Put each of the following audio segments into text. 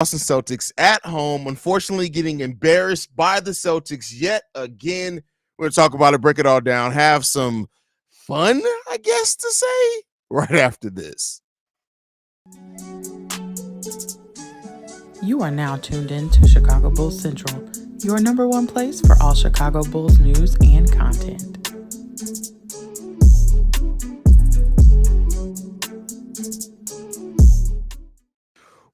Boston Celtics at home, unfortunately getting embarrassed by the Celtics yet again. We're going to talk about it, break it all down, have some fun, I guess to say, right after this. You are now tuned in to Chicago Bulls Central, your number one place for all Chicago Bulls news and content.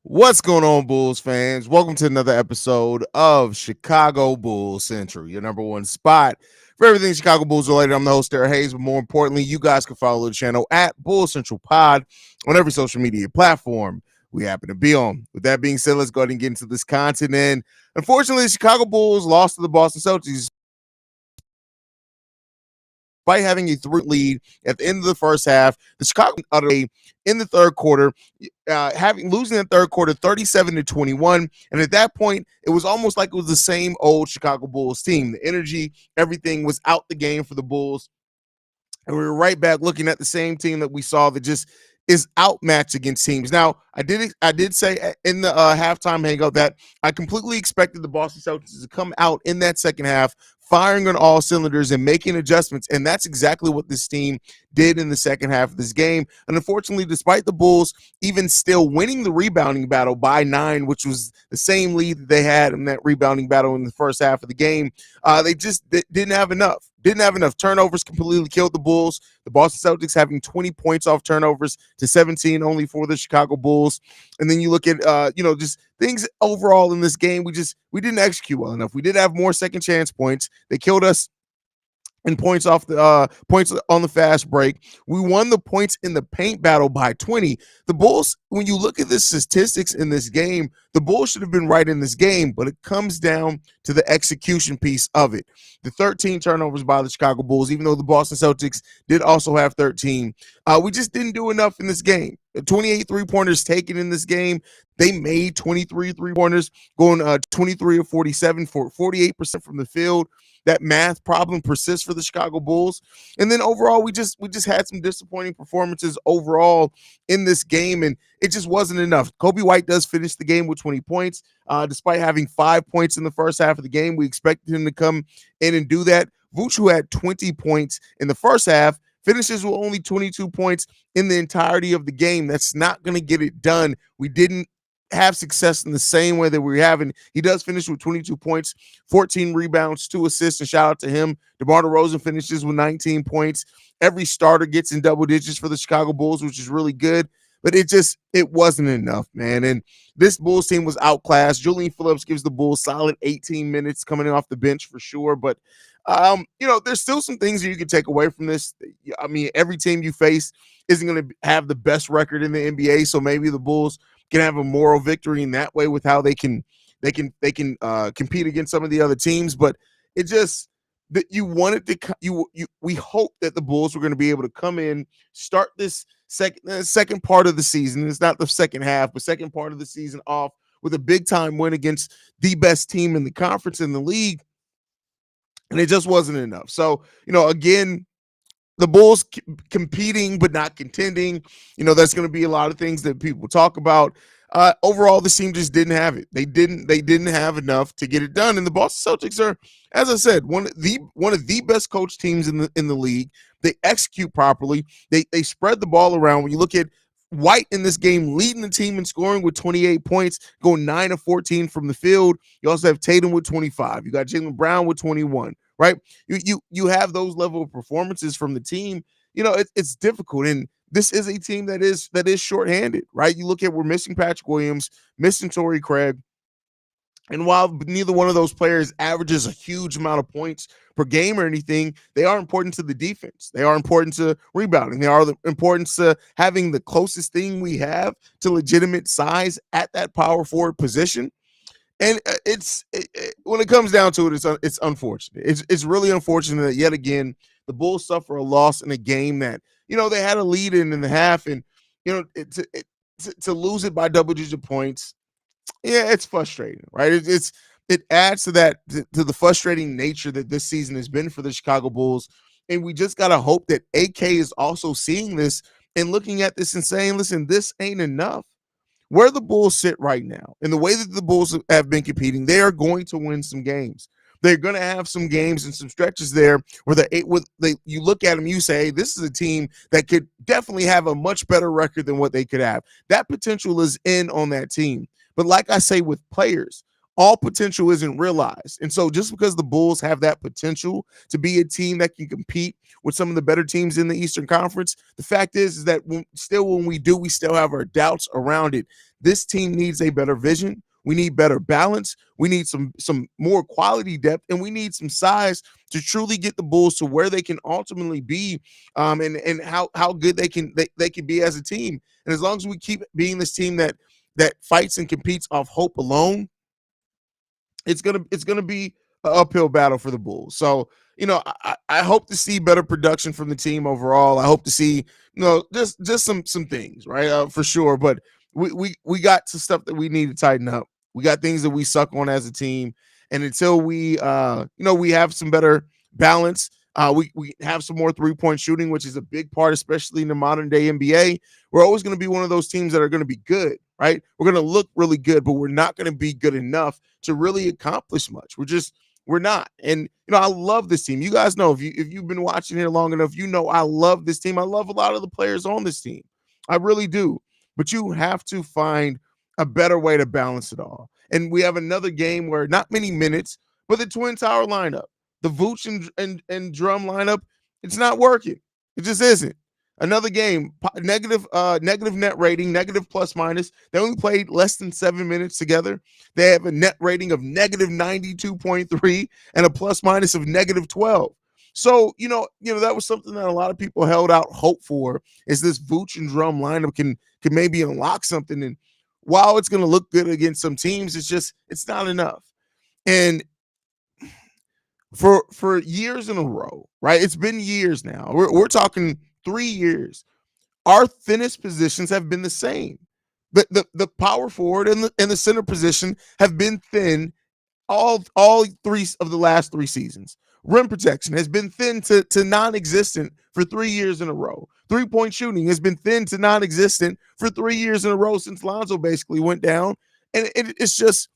What's going on, Bulls fans? Welcome to another episode of Chicago Bulls Central, your number one spot for everything Chicago Bulls related. I'm the host, Derrick Haize, but more importantly, you guys can follow the channel at Bulls Central Pod on every social media platform we happen to be on. With that being said, let's go ahead and get into this content. And unfortunately, the Chicago Bulls lost to the Boston Celtics by having a 3 lead at the end of the first half. The Chicago utterly in the third quarter, losing the third quarter 37-21. And at that point, it was almost like it was the same old Chicago Bulls team. The energy, everything was out the game for the Bulls. And we were right back looking at the same team that we saw that just is outmatched against teams. Now, I did say in the halftime hangout that I completely expected the Boston Celtics to come out in that second half firing on all cylinders and making adjustments, and that's exactly what this team did in the second half of this game. And unfortunately, despite the Bulls even still winning the rebounding battle by 9, which was the same lead that they had in that rebounding battle in the first half of the game, they just didn't have enough. Didn't have enough. Turnovers completely killed the Bulls. The Boston Celtics having 20 points off turnovers to 17 only for the Chicago Bulls. And then you look at, just things overall in this game. We didn't execute well enough. We did have more second chance points. They killed us in points off the points on the fast break. We won the points in the paint battle by 20. The Bulls, when you look at the statistics in this game, the Bulls should have been right in this game, but it comes down to the execution piece of it. The 13 turnovers by the Chicago Bulls, even though the Boston Celtics did also have 13, we just didn't do enough in this game. 28 three-pointers taken in this game. They made 23 three-pointers, going 23 of 47 for 48% from the field. That math problem persists for the Chicago Bulls. And then overall, we just had some disappointing performances overall in this game, and it just wasn't enough. Kobe White does finish the game with 20 points. Despite having 5 points in the first half of the game, we expected him to come in and do that. Vooch, who had 20 points in the first half, finishes with only 22 points in the entirety of the game. That's not going to get it done. We didn't have success in the same way that we're having. He does finish with 22 points, 14 rebounds, 2 assists, and shout out to him. DeMar DeRozan finishes with 19 points. Every starter gets in double digits for the Chicago Bulls, which is really good, but it wasn't enough, man. And this Bulls team was outclassed. Julian Phillips gives the Bulls solid 18 minutes coming off the bench for sure, but there's still some things that you can take away from this. I mean, every team you face isn't going to have the best record in the NBA, so maybe the Bulls can have a moral victory in that way with how they can compete against some of the other teams. But it just that you wanted to we hope that the Bulls were going to be able to come in, start this second part of the season. It's not the second half, but second part of the season off with a big time win against the best team in the conference in the league. And it just wasn't enough. So, again, the Bulls competing but not contending, that's going to be a lot of things that people talk about. Overall, the team just didn't have it. They didn't have enough to get it done. And the Boston Celtics are, as I said, one of the best coached teams in the league. They execute properly. They spread the ball around. When you look at White in this game leading the team in scoring with 28 points, going 9 of 14 from the field. You also have Tatum with 25. You got Jaylen Brown with 21. Right? You have those level of performances from the team. It's difficult, and this is a team that is shorthanded. Right? You look at we're missing Patrick Williams, missing Torrey Craig, and while neither one of those players averages a huge amount of points per game or anything, they are important to the defense. They are important to rebounding. They are important to having the closest thing we have to legitimate size at that power forward position. And when it comes down to it, it's unfortunate. It's really unfortunate that yet again the Bulls suffer a loss in a game that they had a lead in the half, and to lose it by double-digit points, yeah, it's frustrating, right? It adds to that to the frustrating nature that this season has been for the Chicago Bulls, and we just gotta hope that AK is also seeing this and looking at this and saying, "Listen, this ain't enough. where the Bulls sit right now and the way that the Bulls have been competing, they are going to win some games. They're going to have some games and some stretches there where you look at them, you say, hey, this is a team that could definitely have a much better record than what they could have. That potential is in on that team. But like I say with players, all potential isn't realized. And so just because the Bulls have that potential to be a team that can compete with some of the better teams in the Eastern Conference, the fact is that when we do, we still have our doubts around it. This team needs a better vision. We need better balance. We need some more quality depth, and we need some size to truly get the Bulls to where they can ultimately be, and how good they can be as a team. And as long as we keep being this team that fights and competes off hope alone, it's gonna be an uphill battle for the Bulls. So I hope to see better production from the team overall. I hope to see just some things, right, for sure. But we got some stuff that we need to tighten up. We got things that we suck on as a team, and until we we have some better balance, we have some more 3-point shooting, which is a big part, especially in the modern day NBA. We're always going to be one of those teams that are going to be good, right? We're going to look really good, but we're not going to be good enough to really accomplish much. We're not. And I love this team. You guys know, if you've been watching here long enough, I love this team. I love a lot of the players on this team. I really do. But you have to find a better way to balance it all. And we have another game where not many minutes, but the Twin Tower lineup, the Vooch and Drum lineup, it's not working. It just isn't. Another game, negative net rating, negative plus minus. They only played less than 7 minutes together. They have a net rating of negative 92.3 and a plus minus of negative 12. So, that was something that a lot of people held out hope for, is this Vooch and Drum lineup can maybe unlock something. And while it's going to look good against some teams, it's not enough. And for years in a row, right? It's been years now. We're talking 3 years. Our thinnest positions have been the same. The power forward and the center position have been thin all 3 of the last 3 seasons. Rim protection has been thin to non-existent for 3 years in a row. 3-point shooting has been thin to non-existent for 3 years in a row since Lonzo basically went down. And it's just,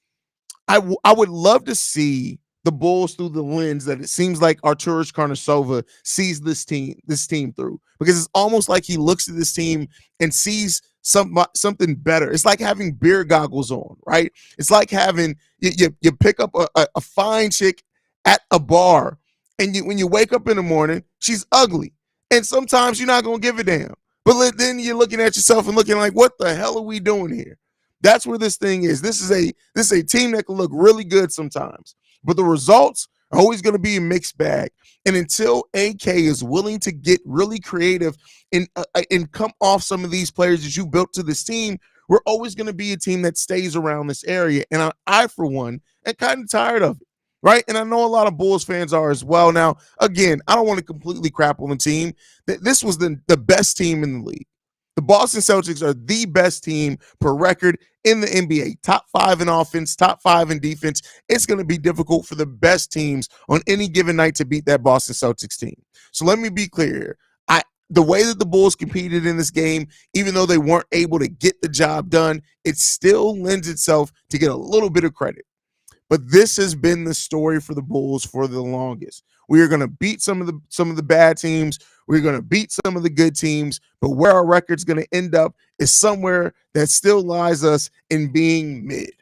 I would love to see the Bulls through the lens that it seems like Arturas Karnisovas sees this team through, because it's almost like he looks at this team and sees something better. It's like having beer goggles on, right? It's like having you pick up a fine chick at a bar, and when you wake up in the morning, she's ugly, and sometimes you're not gonna give a damn. But then you're looking at yourself and looking like, what the hell are we doing here? That's where this thing is. This is a team that can look really good sometimes, but the results are always going to be a mixed bag. And until AK is willing to get really creative and come off some of these players that you built to this team, we're always going to be a team that stays around this area. And I for one, am kind of tired of it, right? And I know a lot of Bulls fans are as well. Now, again, I don't want to completely crap on the team. This was the best team in the league. The Boston Celtics are the best team per record in the NBA. Top 5 in offense, top 5 in defense. It's going to be difficult for the best teams on any given night to beat that Boston Celtics team. So let me be clear. The way that the Bulls competed in this game, even though they weren't able to get the job done, it still lends itself to get a little bit of credit. But this has been the story for the Bulls for the longest. We are going to beat some of the bad teams. We're going to beat some of the good teams. But where our record's going to end up is somewhere that still lies us in being mid.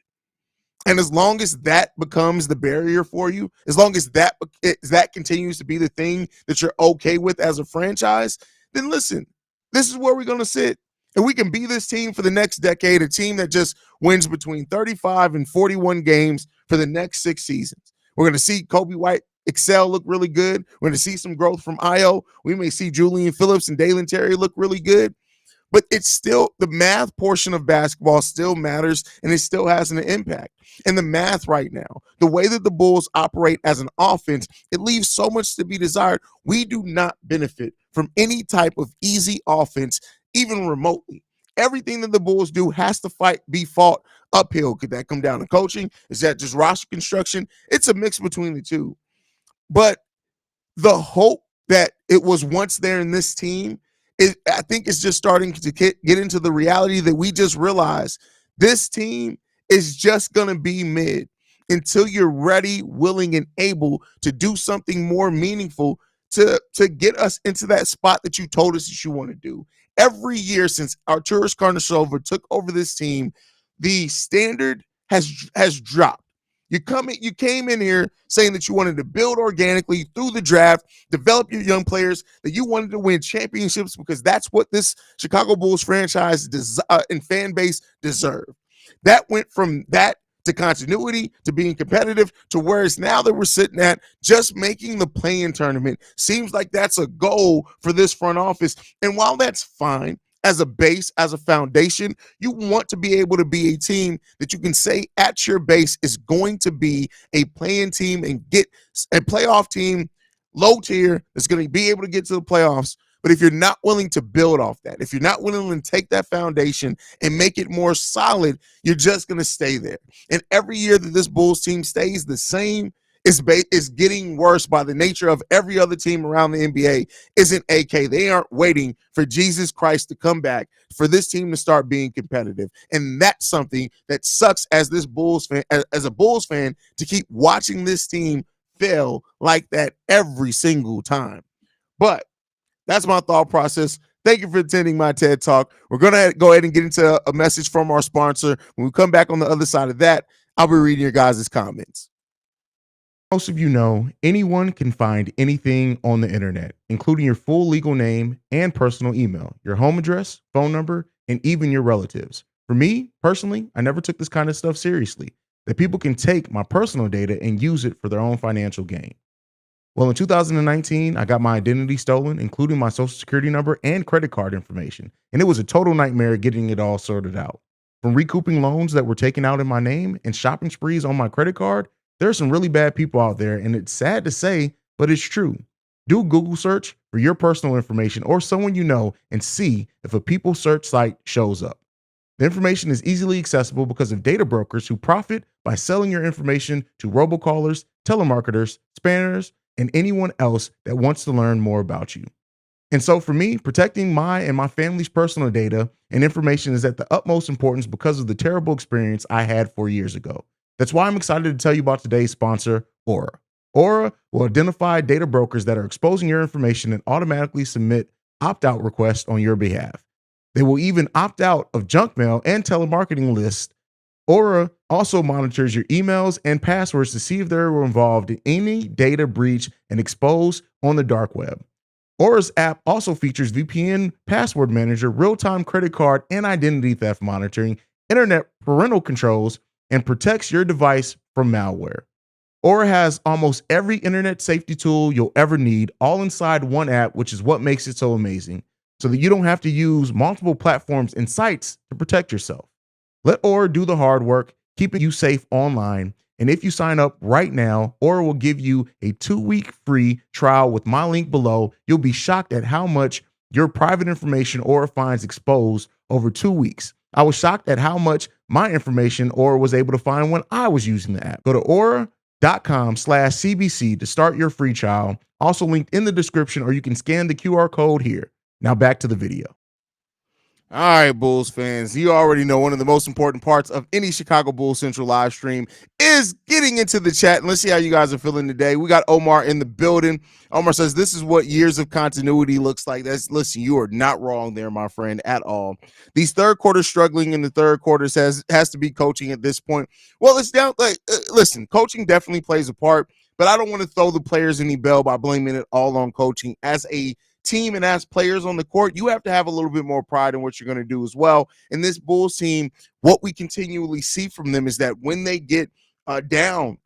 And as long as that becomes the barrier for you, as long as that continues to be the thing that you're okay with as a franchise, then listen, this is where we're going to sit. And we can be this team for the next decade, a team that just wins between 35 and 41 games for the next 6 seasons. We're going to see Kobe White excel, look really good. We're going to see some growth from Io. We may see Julian Phillips and Dalen Terry look really good. But it's still, the math portion of basketball still matters, and it still has an impact. And the math right now, the way that the Bulls operate as an offense, it leaves so much to be desired. We do not benefit from any type of easy offense, even remotely. Everything that the Bulls do has to be fought uphill. Could that come down to coaching? Is that just roster construction? It's a mix between the two. But the hope that it was once there in this team, I think it's just starting to get into the reality that we just realized This team is just going to be mid until you're ready, willing, and able to do something more meaningful to get us into that spot that you told us that you want to do. Every year since Arturas Karnisovas took over this team, the standard has dropped. You came in here saying that you wanted to build organically through the draft, develop your young players, that you wanted to win championships because that's what this Chicago Bulls franchise and fan base deserve. That went from that to continuity to being competitive to where it's now that we're sitting at just making the play-in tournament. Seems like that's a goal for this front office. And while that's fine, as a base, as a foundation, you want to be able to be a team that you can say at your base is going to be a playing team and get a playoff team, low tier, that's going to be able to get to the playoffs. But if you're not willing to build off that, if you're not willing to take that foundation and make it more solid, you're just going to stay there. And every year that this Bulls team stays the same, is getting worse by the nature of every other team around the NBA. Isn't AK. They aren't waiting for Jesus Christ to come back for this team to start being competitive. And that's something that sucks as this Bulls fan, as a Bulls fan, to keep watching this team fail like that every single time. But that's my thought process. Thank you for attending my TED Talk. We're going to go ahead and get into a message from our sponsor. When we come back on the other side of that, I'll be reading your guys' comments. Most of you know, anyone can find anything on the internet, including your full legal name and personal email, your home address, phone number, and even your relatives. For me, personally, I never took this kind of stuff seriously, that people can take my personal data and use it for their own financial gain. Well, in 2019, I got my identity stolen, including my social security number and credit card information, and it was a total nightmare getting it all sorted out. From recouping loans that were taken out in my name and shopping sprees on my credit card, there are some really bad people out there, and it's sad to say, but it's true. Do a Google search for your personal information or someone you know and see if a people search site shows up. The information is easily accessible because of data brokers who profit by selling your information to robocallers, telemarketers, spammers, and anyone else that wants to learn more about you. And so for me, protecting my and my family's personal data and information is at the utmost importance because of the terrible experience I had 4 years ago. That's why I'm excited to tell you about today's sponsor, Aura. Aura will identify data brokers that are exposing your information and automatically submit opt-out requests on your behalf. They will even opt out of junk mail and telemarketing lists. Aura also monitors your emails and passwords to see if they're involved in any data breach and exposed on the dark web. Aura's app also features VPN password manager, real-time credit card and identity theft monitoring, internet parental controls, and protects your device from malware. Aura has almost every internet safety tool you'll ever need, all inside one app, which is what makes it so amazing, so that you don't have to use multiple platforms and sites to protect yourself. Let Aura do the hard work, keeping you safe online. And if you sign up right now, Aura will give you a 2-week free trial with my link below. You'll be shocked at how much your private information Aura finds exposed over 2 weeks. I was shocked at how much my information Aura was able to find when I was using the app. Go to aura.com/CBC to start your free trial. Also linked in the description, or you can scan the QR code here. Now back to the video. All right, Bulls fans, you already know one of the most important parts of any Chicago Bulls Central live stream is getting into the chat. And let's see how you guys are feeling today. We got Omar in the building. Omar says, this is what years of continuity looks like. Listen, you are not wrong there, my friend, at all. These third quarters struggling in the third quarters has to be coaching at this point. Well, it's down. Listen, coaching definitely plays a part, but I don't want to throw the players any bell by blaming it all on coaching. As a team and as players on the court, you have to have a little bit more pride in what you're going to do as well. And this Bulls team, what we continually see from them is that when they get down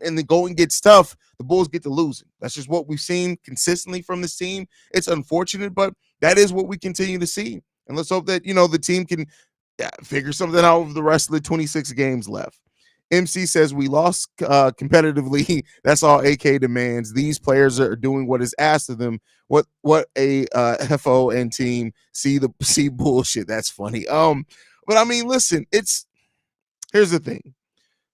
and the going gets tough, the Bulls get to losing. That's just what we've seen consistently from this team. It's unfortunate, but that is what we continue to see. And let's hope that, the team can figure something out over the rest of the 26 games left. MC says we lost competitively. That's all AK demands. These players are doing what is asked of them. What a FON team see bullshit. That's funny. But I mean, listen, here's the thing.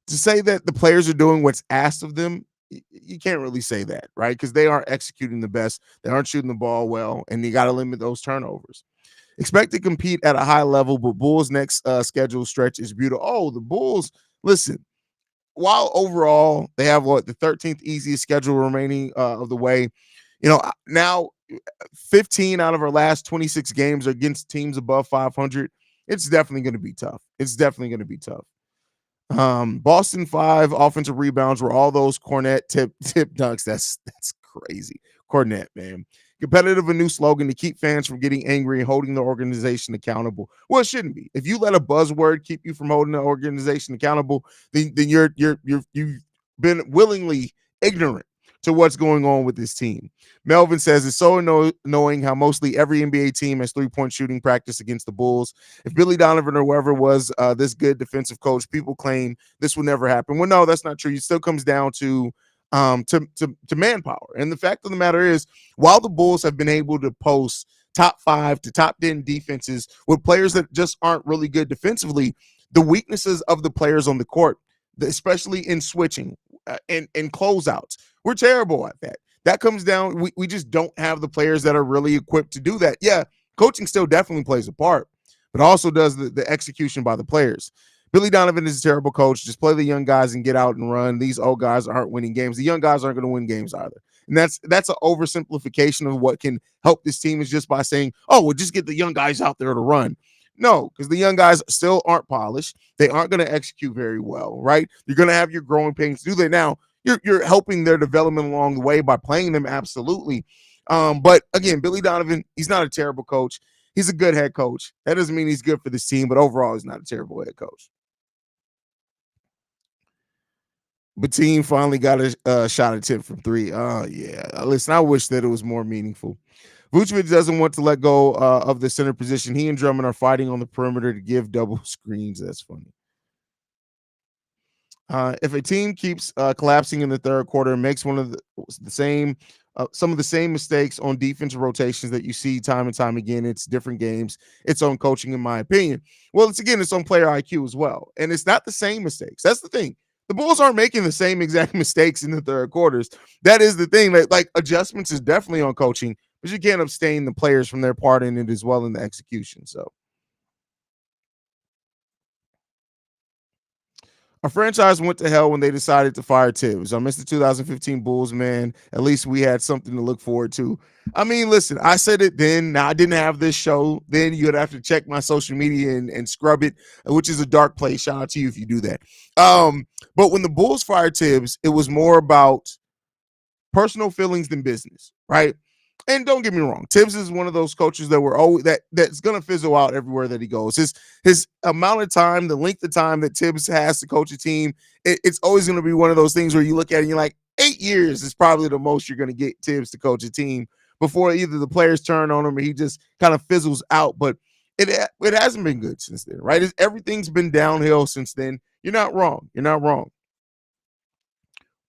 To say that the players are doing what's asked of them, you can't really say that, right? Because they aren't executing the best. They aren't shooting the ball well, and you got to limit those turnovers. Expect to compete at a high level, but Bulls' next schedule stretch is beautiful. Oh, the Bulls, listen, while overall they have what the 13th easiest schedule remaining of the way, now 15 out of our last 26 games are against teams above 500. It's definitely going to be tough. It's definitely going to be tough. Boston 5 offensive rebounds were all those Cornette tip dunks. That's crazy. Cornette, man. Competitive, a new slogan to keep fans from getting angry and holding the organization accountable. Well, it shouldn't be. If you let a buzzword keep you from holding the organization accountable, then you've been willingly ignorant to what's going on with this team. Melvin says it's so annoying how mostly every NBA team has 3-point shooting practice against the Bulls. If Billy Donovan or whoever was this good defensive coach, people claim this will never happen. Well, no, that's not true. It still comes down to manpower. And the fact of the matter is, while the Bulls have been able to post top 5 to top 10 defenses with players that just aren't really good defensively, the weaknesses of the players on the court, especially in switching and closeouts, we're terrible at that. That comes down, we just don't have the players that are really equipped to do that. Yeah, coaching still definitely plays a part, but also does the execution by the players. Billy Donovan is a terrible coach. Just play the young guys and get out and run. These old guys aren't winning games. The young guys aren't going to win games either. And that's an oversimplification of what can help this team is just by saying, oh, we'll just get the young guys out there to run. No, because the young guys still aren't polished. They aren't going to execute very well, right? You're going to have your growing pains. Do they now? You're helping their development along the way by playing them, absolutely. But again, Billy Donovan, he's not a terrible coach. He's a good head coach. That doesn't mean he's good for this team, but overall, he's not a terrible head coach. But team finally got a shot attempt from 3. Oh, yeah. Listen, I wish that it was more meaningful. Vucevic doesn't want to let go of the center position. He and Drummond are fighting on the perimeter to give double screens. That's funny. If a team keeps collapsing in the third quarter and makes one of some of the same mistakes on defensive rotations that you see time and time again, it's different games. It's on coaching, in my opinion. Well, it's on player IQ as well, and it's not the same mistakes. That's the thing. The Bulls aren't making the same exact mistakes in the third quarters. That is the thing. Like adjustments is definitely on coaching, but you can't abstain the players from their part in it as well in the execution. So. Our franchise went to hell when they decided to fire Tibbs. I missed the 2015 Bulls, man. At least we had something to look forward to. I mean, listen, I said it then. Now, I didn't have this show. Then you'd have to check my social media and scrub it, which is a dark place. Shout out to you if you do that. But when the Bulls fired Tibbs, it was more about personal feelings than business, right? And don't get me wrong, Tibbs is one of those coaches that we're always that's gonna fizzle out everywhere that he goes. His amount of time, the length of time that Tibbs has to coach a team, it's always gonna be one of those things where you look at it and you're like, 8 years is probably the most you're gonna get Tibbs to coach a team before either the players turn on him or he just kind of fizzles out. But it hasn't been good since then, right? Everything's been downhill since then. You're not wrong. You're not wrong.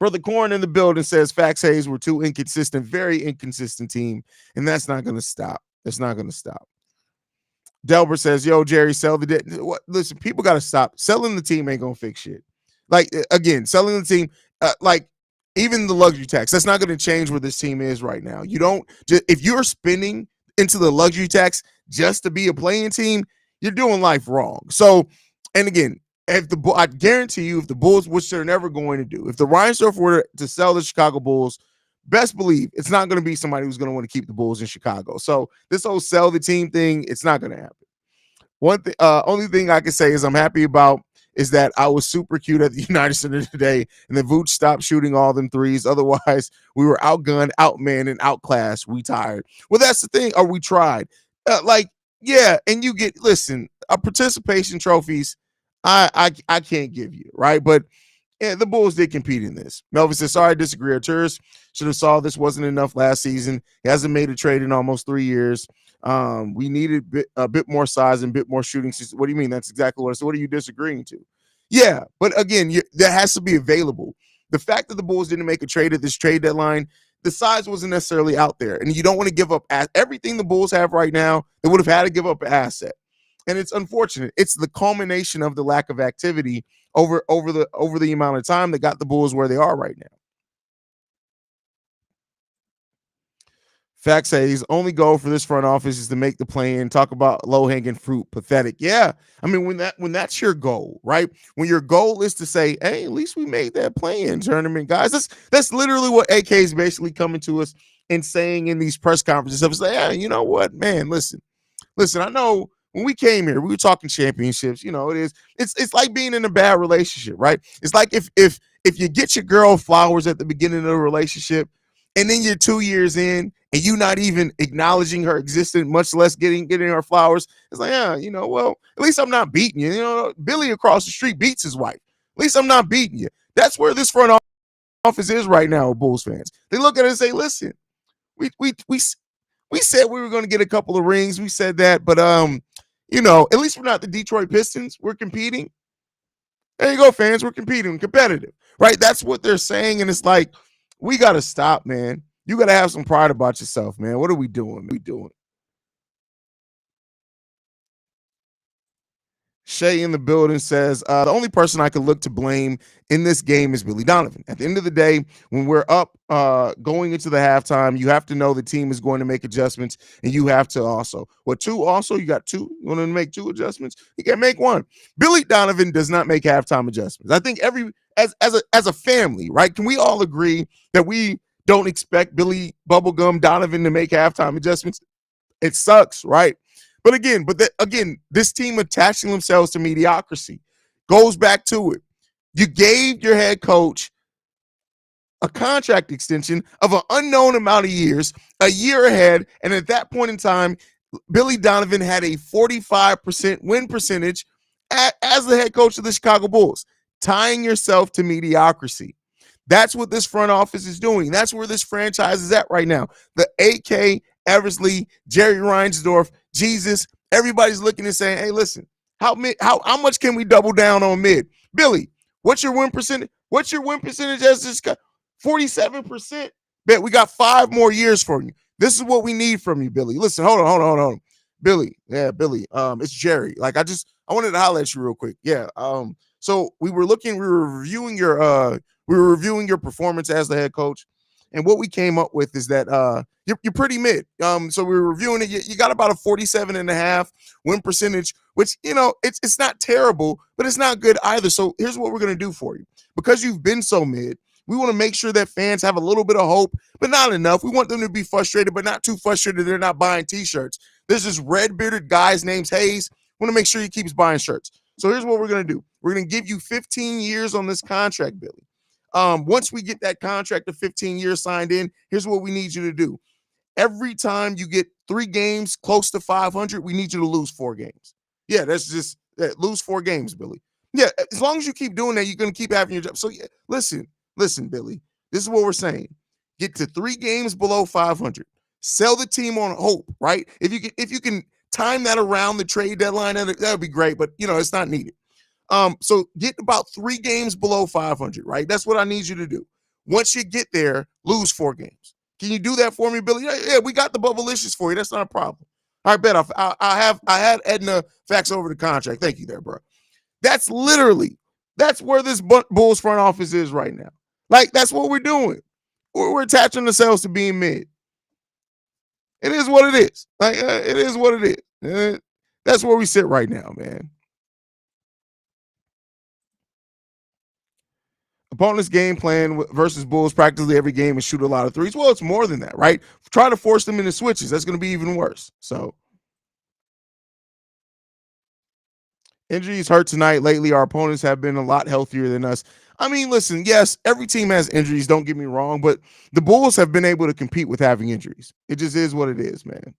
Brother Corn in the building says Facts Haize were too inconsistent, very inconsistent team, and that's not going to stop. That's not going to stop. Delbert says, yo, Jerry, sell the debt. Listen, people got to stop. Selling the team ain't going to fix shit. Like, again, selling the team, like, even the luxury tax, that's not going to change where this team is right now. You don't, if you're spending into the luxury tax just to be a playing team, you're doing life wrong. So, and again, I guarantee you, if the Bulls, which they're never going to do, if the Reinsdorf were to sell the Chicago Bulls, best believe it's not going to be somebody who's going to want to keep the Bulls in Chicago. So this whole sell the team thing, it's not going to happen. Only thing I can say is I'm happy about is that I was super cute at the United Center today, and then Vooch stopped shooting all them threes. Otherwise, we were outgunned, outmanned, and outclassed. We tired. Well, that's the thing. Or we tried. Yeah, and you get participation trophies. I can't give you, right? But yeah, the Bulls did compete in this. Melvin says, sorry, I disagree. Arturas should have saw this wasn't enough last season. He hasn't made a trade in almost 3 years. We needed a bit more size and a bit more shooting. What do you mean? That's exactly what I said. What are you disagreeing to? Yeah, but again, that has to be available. The fact that the Bulls didn't make a trade at this trade deadline, the size wasn't necessarily out there. And you don't want to give up everything the Bulls have right now. They would have had to give up an asset. And it's unfortunate. It's the culmination of the lack of activity over the amount of time that got the Bulls where they are right now. Fact says only goal for this front office is to make the play in. Talk about low hanging fruit, pathetic. Yeah, I mean when that's your goal, right? When your goal is to say, "Hey, at least we made that play in tournament, guys." That's literally what AK is basically coming to us and saying in these press conferences. Of say, "Yeah, you know what, man? Listen. I know when we came here, we were talking championships. You know, it's like being in a bad relationship, right? It's like if you get your girl flowers at the beginning of the relationship, and then you're 2 years in and you not even acknowledging her existence, much less getting her flowers. It's like, yeah, you know, well, at least I'm not beating you. You know, Billy across the street beats his wife. At least I'm not beating you. That's where this front office is right now with Bulls fans. They look at it and say, listen, we said we were going to get a couple of rings. We said that, but you know, at least we're not the Detroit Pistons. We're competing. There you go, fans. We're competing, competitive, right? That's what they're saying, and it's like we got to stop, man. You got to have some pride about yourself, man. What are we doing? We doing? Shay in the building says the only person I could look to blame in this game is Billy Donovan. At the end of the day, when we're up going into the halftime, you have to know the team is going to make adjustments, and you have to also you got two. You want to make two adjustments? You can make one. Billy Donovan does not make halftime adjustments. I think as a family, right? Can we all agree that we don't expect Billy Bubblegum Donovan to make halftime adjustments? It sucks, right? But again, this team attaching themselves to mediocrity goes back to it. You gave your head coach a contract extension of an unknown amount of years, a year ahead, and at that point in time, Billy Donovan had a 45% win percentage as the head coach of the Chicago Bulls, tying yourself to mediocrity. That's what this front office is doing. That's where this franchise is at right now. The AK, Eversley, Jerry Reinsdorf, Jesus, everybody's looking and saying, hey, listen, how much can we double down on mid? Billy, what's your win percentage? What's your win percentage as this guy? 47%. Bet we got 5 more years for you. This is what we need from you, Billy. Listen, hold on. Billy. Yeah, Billy. It's Jerry. Like I wanted to holler at you real quick. Yeah. So we were reviewing your performance as the head coach. And what we came up with is that you're pretty mid. So we were reviewing it. You got about a 47.5 win percentage, which, you know, it's not terrible, but it's not good either. So here's what we're going to do for you. Because you've been so mid, we want to make sure that fans have a little bit of hope, but not enough. We want them to be frustrated, but not too frustrated they're not buying T-shirts. There's this red-bearded guy's name's Haize. We want to make sure he keeps buying shirts. So here's what we're going to do. We're going to give you 15 years on this contract, Billy. Once we get that contract of 15 years signed in, here's what we need you to do. Every time you get 3 games close to 500, we need you to lose 4 games. Yeah, that's just lose 4 games, Billy. Yeah, as long as you keep doing that, you're going to keep having your job. So yeah, listen, Billy. This is what we're saying. Get to 3 games below 500. Sell the team on hope, right? If you can time that around the trade deadline, that would be great. But you know, it's not needed. So get about 3 games below 500, right? That's what I need you to do. Once you get there, lose 4 games. Can you do that for me, Billy? Yeah, we got the bubblicious for you. That's not a problem. I bet I had Edna fax over the contract. Thank you there, bro. That's where this Bulls front office is right now. Like that's what we're doing. We're attaching ourselves to being mid. It is what it is. Like it is what it is. That's where we sit right now, man. Opponent's game plan versus Bulls practically every game is shoot a lot of threes. Well, it's more than that, right? Try to force them into switches. That's going to be even worse. So injuries hurt tonight. Lately, our opponents have been a lot healthier than us. I mean, listen, yes, every team has injuries. Don't get me wrong, but the Bulls have been able to compete with having injuries. It just is what it is, man.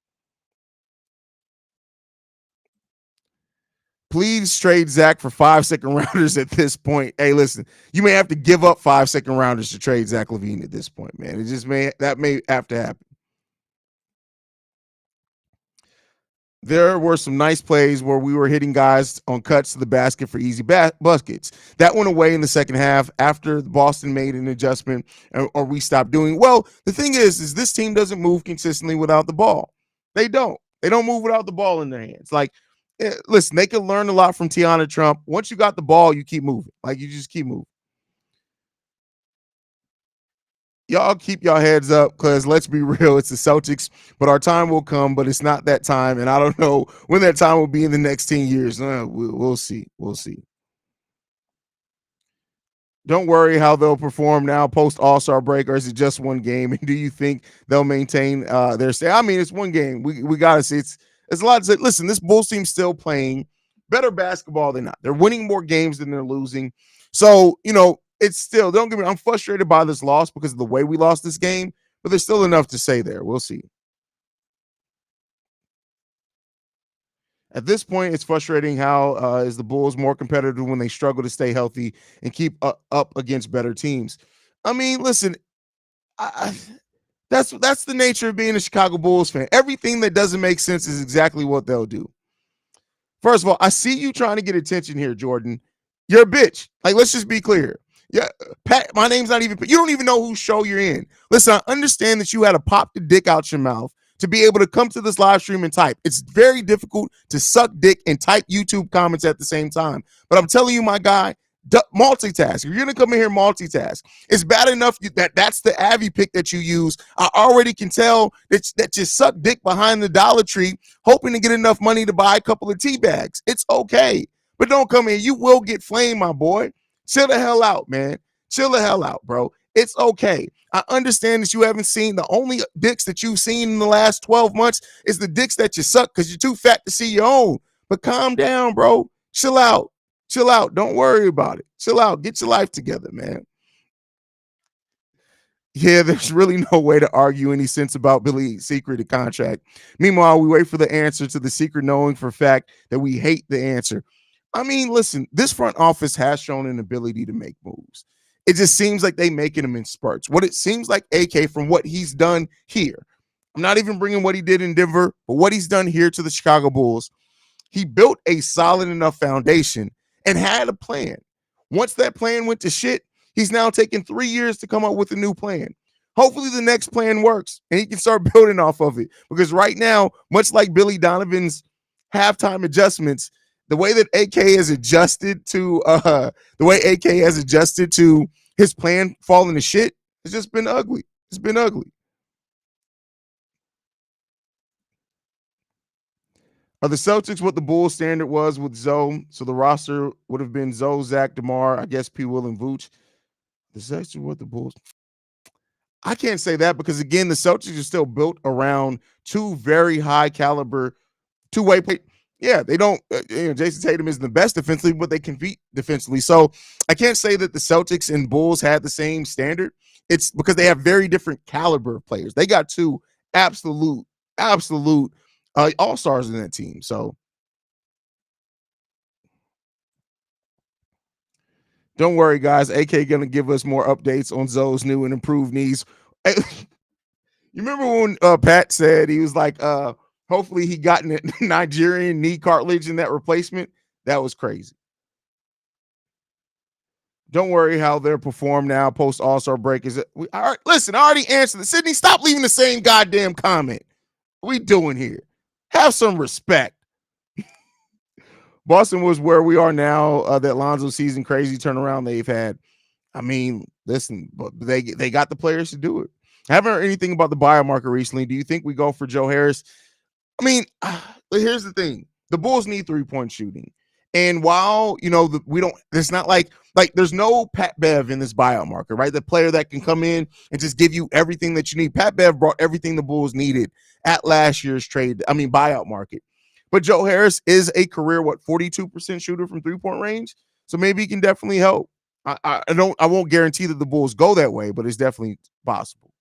Please trade Zach for 5 second rounders at this point. Hey, listen, you may have to give up 5 second rounders to trade Zach LaVine at this point, man. It just may have to happen. There were some nice plays where we were hitting guys on cuts to the basket for easy buckets. That went away in the second half after Boston made an adjustment or we stopped doing. Well, the thing is this team doesn't move consistently without the ball. They don't. They don't move without the ball in their hands. Like, listen, they can learn a lot from Tiana Trump. Once you got the ball, you keep moving. Like, you just keep moving. Y'all keep y'all heads up because let's be real, it's the Celtics, but our time will come, but it's not that time. And I don't know when that time will be in the next 10 years. We'll see. We'll see. Don't worry how they'll perform now post All-Star break, or is it just one game? And do you think they'll maintain their stay? I mean, it's one game. We gotta see it's a lot to say. Listen, this Bulls team's still playing better basketball than not. They're winning more games than they're losing. So, it's still, don't get me, I'm frustrated by this loss because of the way we lost this game, but there's still enough to say there. We'll see. At this point, it's frustrating how is the Bulls more competitive when they struggle to stay healthy and keep up against better teams. I mean, listen, I, that's the nature of being a Chicago Bulls fan. Everything that doesn't make sense is exactly what they'll do. First of all, I see you trying to get attention here, Jordan. You're a bitch. Like, let's just be clear. Yeah, Pat, my name's not even, you don't even know whose show you're in. Listen, I understand that you had to pop the dick out your mouth to be able to come to this live stream and type. It's very difficult to suck dick and type YouTube comments at the same time. But I'm telling you, my guy, multitask. If you're going to come in here multitask, it's bad enough that's the Avi pick that you use. I already can tell that you suck dick behind the Dollar Tree, hoping to get enough money to buy a couple of tea bags. It's okay. But don't come in. You will get flamed, my boy. Chill the hell out, man. Chill the hell out, bro. It's okay. I understand that you haven't seen the only dicks that you've seen in the last 12 months is the dicks that you suck because you're too fat to see your own. But calm down, bro. Chill out. Chill out. Don't worry about it. Chill out. Get your life together, man. Yeah, there's really no way to argue any sense about Billy's secret contract. Meanwhile, we wait for the answer to the secret, knowing for a fact that we hate the answer. I mean, listen, this front office has shown an ability to make moves. It just seems like they making them in spurts. What it seems like, AK, from what he's done here, I'm not even bringing what he did in Denver, but what he's done here to the Chicago Bulls, he built a solid enough foundation and had a plan. Once that plan went to shit, he's now taken 3 years to come up with a new plan. Hopefully the next plan works and he can start building off of it. Because right now, much like Billy Donovan's halftime adjustments, the way that AK has adjusted to his plan falling to shit, it's just been ugly. It's been ugly. Are the Celtics what the Bulls standard was with Zoe? So the roster would have been Zoe, Zach, DeMar, I guess P. Will, and Vooch. The Celtics what the Bulls. I can't say that because again, the Celtics are still built around two very high caliber two-way play. Yeah, they don't. Jason Tatum isn't the best defensively, but they compete defensively. So I can't say that the Celtics and Bulls had the same standard. It's because they have very different caliber of players. They got two absolute all-stars in that team. So don't worry, guys. AK gonna give us more updates on Zoe's new and improved knees. You remember when Pat said he was like, hopefully he got an Nigerian knee cartilage in that replacement? That was crazy. Don't worry how they're performed now post All-Star break. All right, listen, I already answered it. Sydney, stop leaving the same goddamn comment. What we doing here? Have some respect. Boston was where we are now. That Lonzo season crazy turnaround they've had. I mean, listen, but they got the players to do it. I haven't heard anything about the buyout market recently. Do you think we go for Joe Harris? I mean, here's the thing: the Bulls need 3-point shooting, and while we don't, it's not like there's no Pat Bev in this buyout market, right? The player that can come in and just give you everything that you need. Pat Bev brought everything the Bulls needed at last year's buyout market. But Joe Harris is a career 42% shooter from 3-point range, so maybe he can definitely help. I won't guarantee that the Bulls go that way, but it's definitely possible.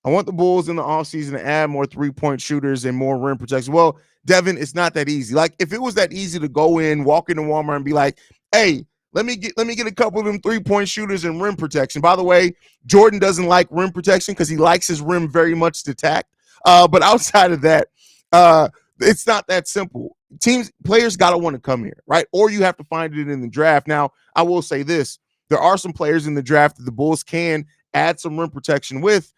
I want the Bulls in the offseason to add more 3-point shooters and more rim protection. Well, Devin, it's not that easy. Like if it was that easy to go in, walk into Walmart and be like, hey, let me get a couple of them 3-point shooters and rim protection. By the way, Jordan doesn't like rim protection because he likes his rim very much detached. But outside of that, it's not that simple. Players got to want to come here, right? Or you have to find it in the draft. Now, I will say this. There are some players in the draft that the Bulls can add some rim protection with.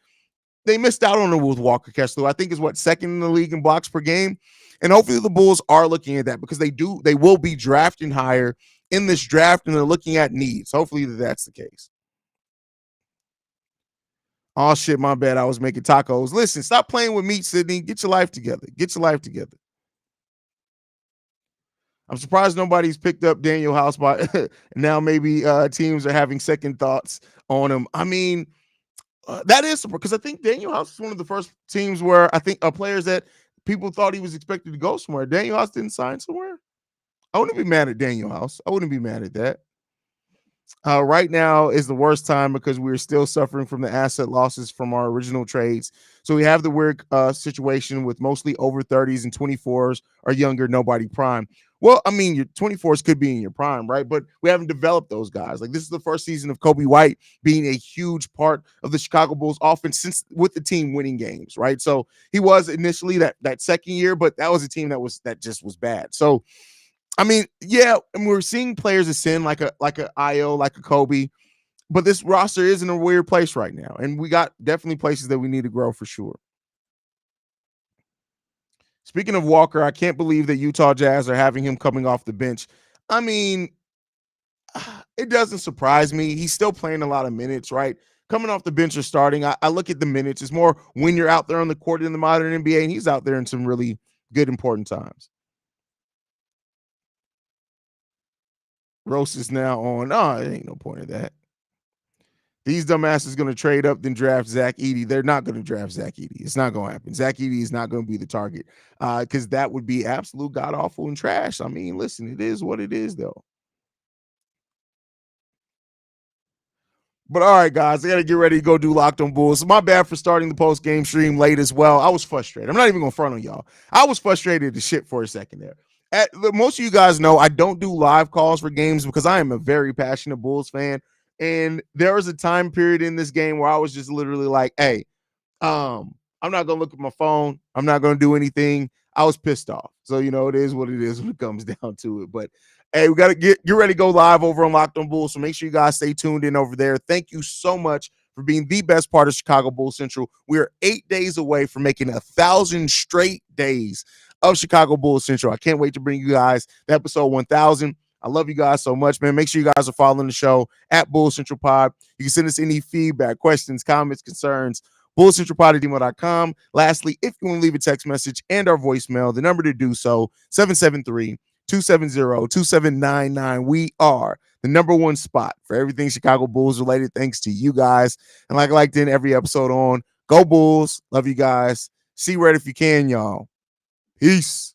They missed out on it with Walker Kessler. I think is second in the league in blocks per game. And hopefully the Bulls are looking at that because they will be drafting higher in this draft and they're looking at needs. Hopefully that's the case. Oh shit, my bad. I was making tacos. Listen, stop playing with meat, Sydney. Get your life together. Get your life together. I'm surprised nobody's picked up Daniel House by now. Maybe teams are having second thoughts on him. I mean, that is because I think Daniel House is one of the first teams where I think players that people thought he was expected to go somewhere. Daniel House didn't sign somewhere. I wouldn't be mad at Daniel House. I wouldn't be mad at that. Right now is the worst time because we're still suffering from the asset losses from our original trades. So we have the weird situation with mostly over 30s and 24s or younger, nobody prime. Well, I mean, your 24s could be in your prime, right? But we haven't developed those guys. Like this is the first season of Kobe White being a huge part of the Chicago Bulls offense since with the team winning games, right? So he was initially that second year, but that was a team that just was bad. So I mean, yeah, and we're seeing players ascend like a Io, like a Kobe, but this roster is in a weird place right now, and we got definitely places that we need to grow for sure. Speaking of Walker, I can't believe that Utah Jazz are having him coming off the bench. I mean, it doesn't surprise me. He's still playing a lot of minutes, right? Coming off the bench or starting, I look at the minutes. It's more when you're out there on the court in the modern NBA, and he's out there in some really good, important times. Roast is now on. Oh, it ain't no point of that. These dumbasses going to trade up then draft Zach Edey. They're not going to draft Zach Edey. It's not going to happen. Zach Edey is not going to be the target because that would be absolute god awful and trash. I mean, listen, it is what it is, though. But all right, guys, I got to get ready to go do Locked on Bulls. So my bad for starting the post game stream late as well. I was frustrated. I'm not even going to front on y'all. I was frustrated to shit for a second there. Most of you guys know I don't do live calls for games because I am a very passionate Bulls fan. And there was a time period in this game where I was just literally like, hey, I'm not gonna look at my phone. I'm not gonna do anything. I was pissed off. So it is what it is when it comes down to it. But hey, we gotta get ready to go live over on Locked on Bulls. So make sure you guys stay tuned in over there. Thank you so much for being the best part of Chicago Bulls Central. We are 8 days away from making 1,000 straight days of Chicago Bulls Central. I can't wait to bring you guys the episode 1,000. I love you guys so much, man. Make sure you guys are following the show at Bulls Central Pod. You can send us any feedback, questions, comments, concerns, bullcentralpod@gmail.com. Lastly, if you want to leave a text message and our voicemail, the number to do so, 773-270-2799. We are the number one spot for everything Chicago Bulls related, thanks to you guys. And like to end every episode on, go Bulls. Love you guys. See red if you can, y'all. Peace.